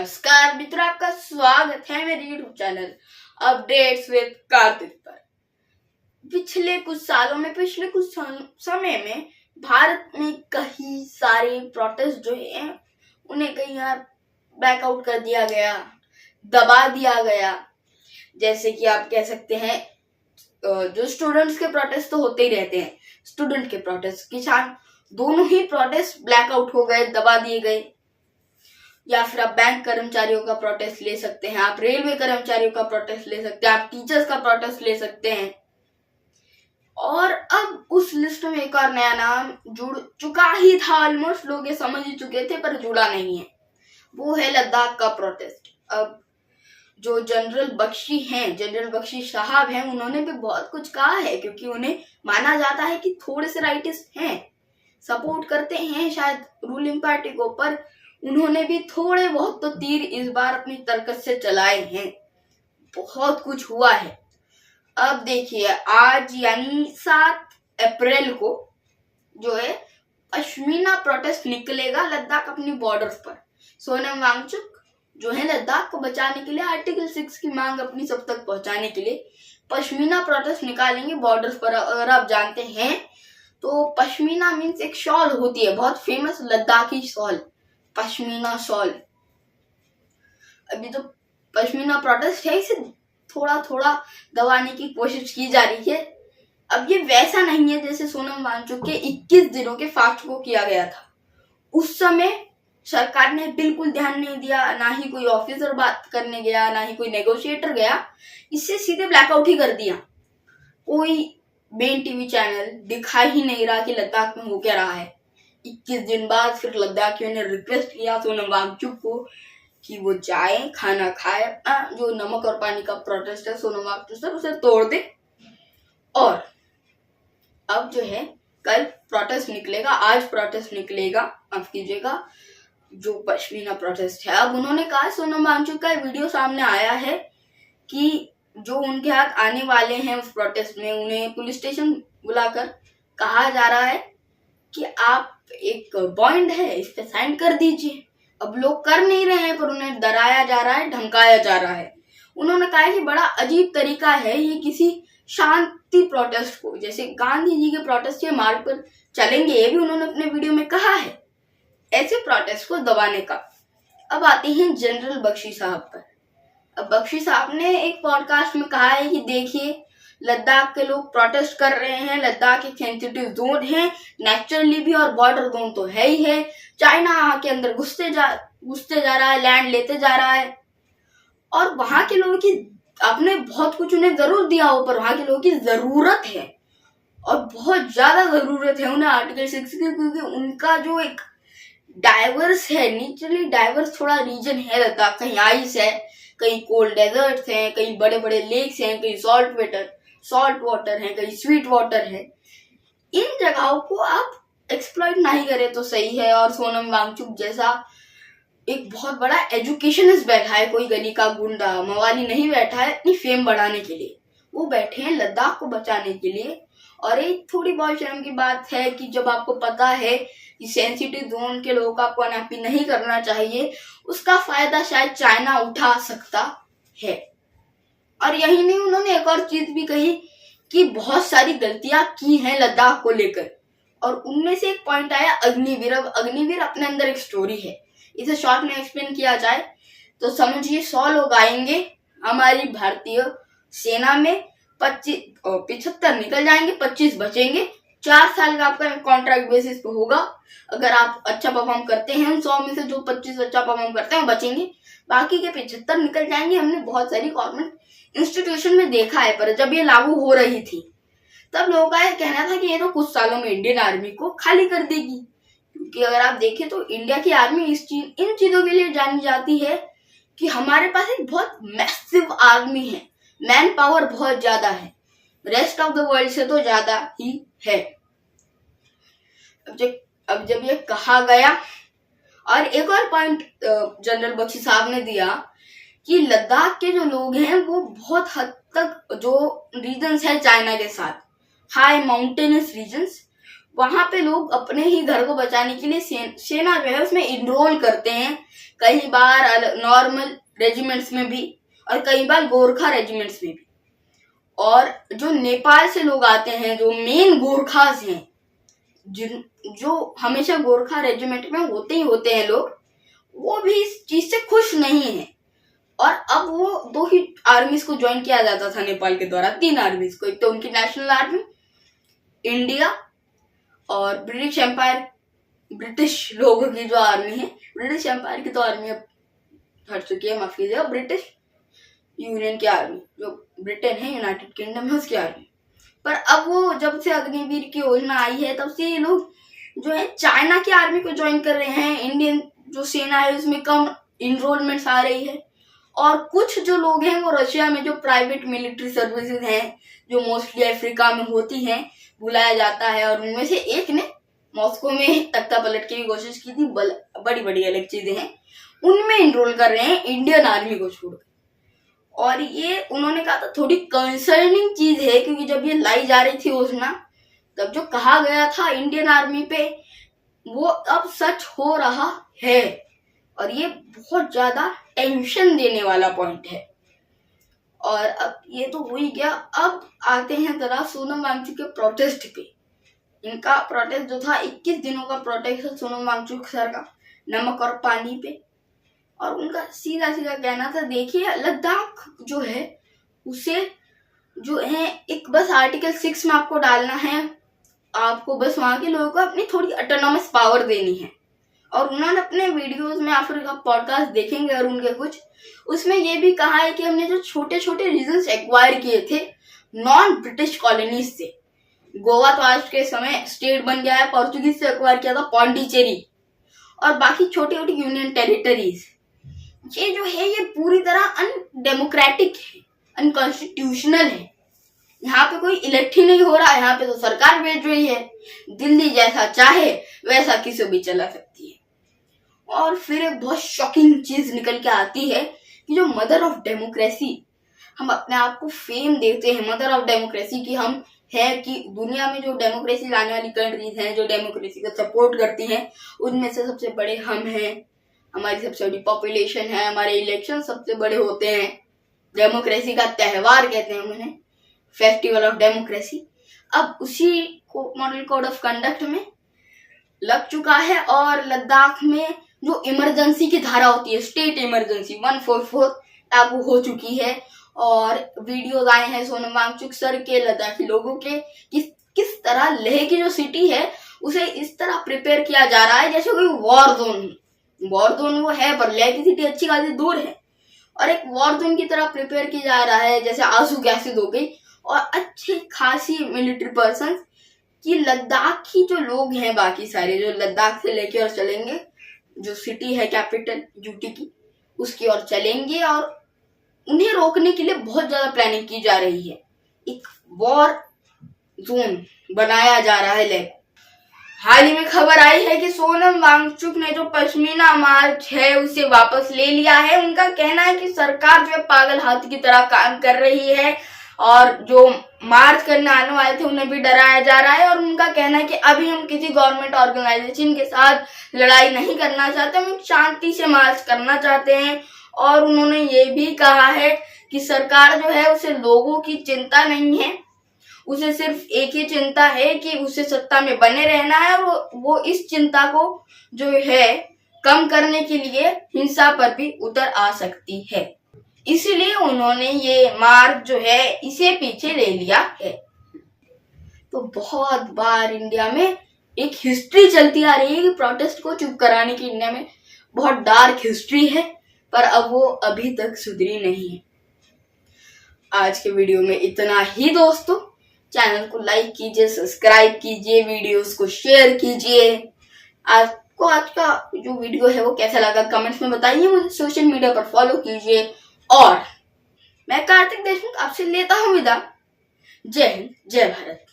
नमस्कार मित्र, आपका स्वागत है मेरे YouTube channel updates with Kartik पर। पिछले कुछ समय में भारत में कई सारे प्रोटेस्ट जो हैं उन्हें कहीं बैकआउट कर दिया गया, दबा दिया गया। जैसे कि आप कह सकते हैं जो स्टूडेंट्स के प्रोटेस्ट तो होते ही रहते हैं, स्टूडेंट के प्रोटेस्ट, किसान, दोनों ही प्रोटेस्ट ब्लैकआउट हो गए, दबा दिए गए। या फिर आप बैंक कर्मचारियों का प्रोटेस्ट ले सकते हैं, आप रेलवे कर्मचारियों का प्रोटेस्ट ले सकते हैं, आप टीचर्स का प्रोटेस्ट ले सकते हैं। और अब उस लिस्ट में एक और नया नाम जुड़ चुका ही था, ऑलमोस्ट लोग ये समझ ही चुके थे, पर जुड़ा नहीं है। वो है लद्दाख का प्रोटेस्ट। अब जो जनरल बख्शी साहब हैं, उन्होंने भी बहुत कुछ कहा है, क्योंकि उन्हें माना जाता है कि थोड़े से राइटिस्ट हैं, सपोर्ट करते हैं शायद रूलिंग पार्टी को, पर उन्होंने भी थोड़े बहुत तो तीर इस बार अपनी तरकस से चलाए हैं। बहुत कुछ हुआ है। अब देखिए, आज यानी 7 अप्रैल को जो है पश्मीना प्रोटेस्ट निकलेगा लद्दाख अपनी बॉर्डर्स पर। सोनम वांगचुक जो है लद्दाख को बचाने के लिए, आर्टिकल 6 की मांग अपनी सब तक पहुंचाने के लिए पश्मीना प्रोटेस्ट निकालेंगे बॉर्डर्स पर। अगर आप जानते हैं तो पश्मीना मीन्स एक शॉल होती है, बहुत famous Ladakhi shawl, pashmina shawl. अभी तो पश्मीना प्रोटेस्ट है, इसे थोड़ा थोड़ा दबाने की कोशिश की जा रही है। अब ये वैसा नहीं है जैसे सोनम वांगचुक के 21 दिनों के फास्ट को किया गया था। उस समय सरकार ने बिल्कुल ध्यान नहीं दिया, ना ही कोई ऑफिसर बात करने गया, ना ही कोई नेगोशिएटर गया, इससे सीधे ब्लैकआउट ही कर दिया। कोई मेन टीवी चैनल दिखा ही नहीं रहा कि लद्दाख में हो क्या रहा है। 21 दिन बाद फिर लद्दाखियों ने रिक्वेस्ट किया सोनम वांगचुक को कि वो जाए, खाना खाए, जो नमक और पानी का प्रोटेस्ट है सोनम वांगचुक सर उसे तोड़ दे। और अब जो है कल प्रोटेस्ट निकलेगा, आज प्रोटेस्ट निकलेगा, माफ कीजिएगा, जो पश्मीना प्रोटेस्ट है। अब उन्होंने कहा, सोनम वांगचुक का वीडियो सामने आया है कि जो उनके हाथ आने वाले हैं उस प्रोटेस्ट में, उन्हें पुलिस स्टेशन बुलाकर कहा जा रहा है कि आप एक बॉन्ड है, इस पे साइन कर दीजिए। अब लोग कर नहीं रहे हैं, पर उन्हें डराया जा रहा है, धमकाया जा रहा है। उन्होंने कहा कि बड़ा अजीब तरीका है ये किसी शांति प्रोटेस्ट को, जैसे गांधी जी के प्रोटेस्ट के मार्ग पर चलेंगे, ये भी उन्होंने अपने वीडियो में कहा है, ऐसे प्रोटेस्ट को दबाने का। अब आते हैं जनरल बख्शी साहब पर। अब बख्शी साहब ने एक पॉडकास्ट में कहा है कि देखिए, लद्दाख के लोग प्रोटेस्ट कर रहे हैं, लद्दाख एक सेंसिटिव जोन है नेचुरली भी, और बॉर्डर जोन तो है ही है। चाइना वहां के अंदर घुसते जा रहा है, लैंड लेते जा रहा है, और वहां के लोगों की, आपने बहुत कुछ उन्हें जरूर दिया हो, पर वहां के लोगों की जरूरत है, और बहुत ज्यादा जरूरत है उन्हें आर्टिकल 6 की, क्योंकि उनका जो एक डाइवर्स है, नेचुरली डाइवर्स थोड़ा रीजन है लद्दाख। कहीं आइस है, कहीं कोल्ड डेजर्ट्स हैं, कहीं बड़े बड़े लेक्स हैं, कहीं सॉल्ट वाटर है, कहीं स्वीट वाटर है। इन जगहों को आप एक्सप्लॉइट नहीं करें तो सही है। और सोनम वांगचुक जैसा एक बहुत बड़ा एजुकेशनिस्ट बैठा है, कोई गली का गुंडा मवाली नहीं बैठा है अपनी फेम बढ़ाने के लिए, वो बैठे हैं लद्दाख को बचाने के लिए। और एक थोड़ी बहुत शर्म की बात है कि जब आपको पता है कि सेंसिटिव जोन के लोगों का आपको अनहैप्पी नहीं करना चाहिए, उसका फायदा शायद चाइना उठा सकता है। और यही नहीं, उन्होंने एक और चीज भी कही कि बहुत सारी गलतियां की हैं लद्दाख को लेकर, और उनमें से एक पॉइंट आया अग्निवीर। अब अग्निवीर अपने अंदर एक स्टोरी है, इसे शॉर्ट में एक्सप्लेन किया जाए तो समझिए 100 लोग आएंगे हमारी भारतीय सेना में, 75 निकल जाएंगे, 25 बचेंगे। 4 साल का आपका कॉन्ट्रैक्ट बेसिस पे होगा। अगर आप अच्छा परफॉर्म करते हैं, 100 में से जो 25 अच्छा परफॉर्म करते हैं बचेंगे, बाकी के 75 निकल जाएंगे। हमने बहुत सारी गवर्नमेंट इंस्टीट्यूशन में देखा है, पर जब ये लागू हो रही थी तब लोगों का यह कहना था कि ये तो कुछ सालों में इंडियन आर्मी को खाली कर देगी, क्योंकि अगर आप देखें तो इंडिया की आर्मी इन चीजों के लिए जानी जाती है कि हमारे पास एक बहुत मैसिव आर्मी है, मैन पावर बहुत ज्यादा है, रेस्ट ऑफ द वर्ल्ड से तो ज्यादा ही है। अब जब ये कहा गया, और एक और पॉइंट जनरल बख्शी साहब ने दिया कि लद्दाख के जो लोग हैं वो बहुत हद तक, जो रीजन्स है चाइना के साथ, हाई माउंटेनस रीजन्स, वहां पे लोग अपने ही घर को बचाने के लिए सेना जो है उसमें इनरोल करते हैं, कई बार नॉर्मल रेजिमेंट्स में भी और कई बार गोरखा रेजिमेंट्स में भी। और जो नेपाल से लोग आते हैं, जो मेन गोरखास हैं, जो हमेशा गोरखा रेजिमेंट में होते ही होते हैं लोग, वो भी इस चीज से खुश नहीं है। और अब वो 2 ही आर्मीज को ज्वाइन किया जाता था नेपाल के द्वारा, 3 आर्मीज को। एक तो उनकी नेशनल आर्मी, इंडिया और ब्रिटिश एम्पायर, ब्रिटिश लोगों की जो आर्मी है। ब्रिटिश एम्पायर की तो आर्मी अब हट चुकी है, माफ कीजिएगा। ब्रिटिश यूनियन की आर्मी, जो ब्रिटेन है, यूनाइटेड किंगडम है, उसकी आर्मी। पर अब वो जब से अग्निवीर की योजना आई है तब से ये लोग जो है चाइना की आर्मी को ज्वाइन कर रहे हैं। इंडियन जो सेना है उसमें कम इनरोलमेंट्स आ रही है। और कुछ जो लोग हैं वो रशिया में जो प्राइवेट मिलिट्री सर्विसेज हैं, जो मोस्टली अफ्रीका में होती हैं, बुलाया जाता है। और उनमें से एक ने मॉस्को में तख्ता पलट की भी कोशिश की थी। बड़ी बड़ी अलग चीजें हैं, उनमें इनरोल कर रहे हैं इंडियन आर्मी को छोड़कर। और ये उन्होंने कहा था थोड़ी कंसर्निंग चीज है, क्योंकि जब ये लाई जा रही थी योजना, तब जो कहा गया था इंडियन आर्मी पे, वो अब सच हो रहा है। और ये बहुत ज्यादा टेंशन देने वाला पॉइंट है। और अब ये तो हो ही गया। अब आते हैं जरा सोनम वांगचुक के प्रोटेस्ट पे। इनका प्रोटेस्ट जो था 21 दिनों का प्रोटेस्ट है सोनम वांगचुक सर का, नमक और पानी पे। और उनका सीधा सीधा कहना था, देखिए लद्दाख जो है उसे जो है एक बस आर्टिकल 6 में आपको डालना है, आपको बस वहां के लोगों को अपनी थोड़ी ऑटोनॉमस पावर देनी है। और उन्होंने अपने वीडियोस में, आप फिर पॉडकास्ट देखेंगे और उनके कुछ, उसमें ये भी कहा है कि हमने जो छोटे छोटे रीजन्स एक्वायर किए थे नॉन ब्रिटिश कॉलोनीज से, गोवा तो आज के समय स्टेट बन गया है, पोर्चुगीज से एक्वायर किया था पौंडीचेरी, और बाकी छोटी छोटी यूनियन टेरिटरीज, ये जो है ये पूरी तरह अनडेमोक्रेटिक है, अनकॉन्स्टिट्यूशनल है। यहाँ पे कोई इलेक्ट ही नहीं हो रहा है, यहाँ पे तो सरकार भेज रही है। दिल्ली जैसा चाहे वैसा किसी भी चला सकती है। और फिर एक बहुत शॉकिंग चीज निकल के आती है कि जो मदर ऑफ डेमोक्रेसी, हम अपने आप को फेम देते हैं मदर ऑफ डेमोक्रेसी की हम है, कि दुनिया में जो डेमोक्रेसी लाने वाली कंट्रीज हैं, जो डेमोक्रेसी को सपोर्ट करती हैं, उनमें से सबसे बड़े हम हैं। हमारी सबसे बड़ी पॉपुलेशन है, हमारे इलेक्शन सबसे बड़े होते हैं, डेमोक्रेसी का त्यौहार कहते हैं उन्हें, फेस्टिवल ऑफ डेमोक्रेसी। अब उसी को मॉडल कोड ऑफ कंडक्ट में लग चुका है। और लद्दाख में जो इमरजेंसी की धारा होती है, स्टेट इमरजेंसी 144 लागू हो चुकी है। और वीडियोज आए हैं सोनम वांगचुक सर के, लद्दाखी लोगों के, किस तरह लेह की जो सिटी है उसे इस तरह प्रिपेयर किया जा रहा है जैसे कोई वॉर जोन। वॉर जोन वो है, पर लेह की सिटी अच्छी खासी दूर है, और एक वॉर जोन की तरह प्रिपेयर किया जा रहा है, जैसे आंसू गैसेज हो गई। और अच्छी खासी मिलिट्री पर्सन कि लद्दाखी जो लोग हैं, बाकी सारे जो लद्दाख से लेके और चलेंगे, जो सिटी है कैपिटल यूटी की, उसकी ओर चलेंगे। और उन्हें रोकने के लिए बहुत ज्यादा प्लानिंग की जा रही है, एक वॉर जोन बनाया जा रहा है लेह। हाल ही में खबर आई है कि सोनम वांगचुक ने जो पश्मीना मार्च है उसे वापस ले लिया है। उनका कहना है कि सरकार जो है पागल हाथी की तरह काम कर रही है, और जो मार्च करने आने वाले थे उन्हें भी डराया जा रहा है। और उनका कहना है कि अभी हम किसी गवर्नमेंट ऑर्गेनाइजेशन के साथ लड़ाई नहीं करना चाहते, हम शांति से मार्च करना चाहते हैं। और उन्होंने ये भी कहा है कि सरकार जो है उसे लोगों की चिंता नहीं है, उसे सिर्फ एक ही चिंता है कि उसे सत्ता में बने रहना है। और वो इस चिंता को जो है कम करने के लिए हिंसा पर भी उतर आ सकती है, इसीलिए उन्होंने ये मार्ग जो है इसे पीछे ले लिया है। तो बहुत बार इंडिया में एक हिस्ट्री चलती आ रही है कि प्रोटेस्ट को चुप कराने की इंडिया में बहुत डार्क हिस्ट्री है, पर अब वो अभी तक सुधरी नहीं है। आज के वीडियो में इतना ही दोस्तों। चैनल को लाइक कीजिए, सब्सक्राइब कीजिए, वीडियोस को शेयर कीजिए। आपको आज का जो वीडियो है वो कैसा लगा कमेंट्स में बताइए, मुझे सोशल मीडिया पर फॉलो कीजिए। और मैं कार्तिक देशमुख आपसे लेता हूं विदा। जय हिंद, जय भारत।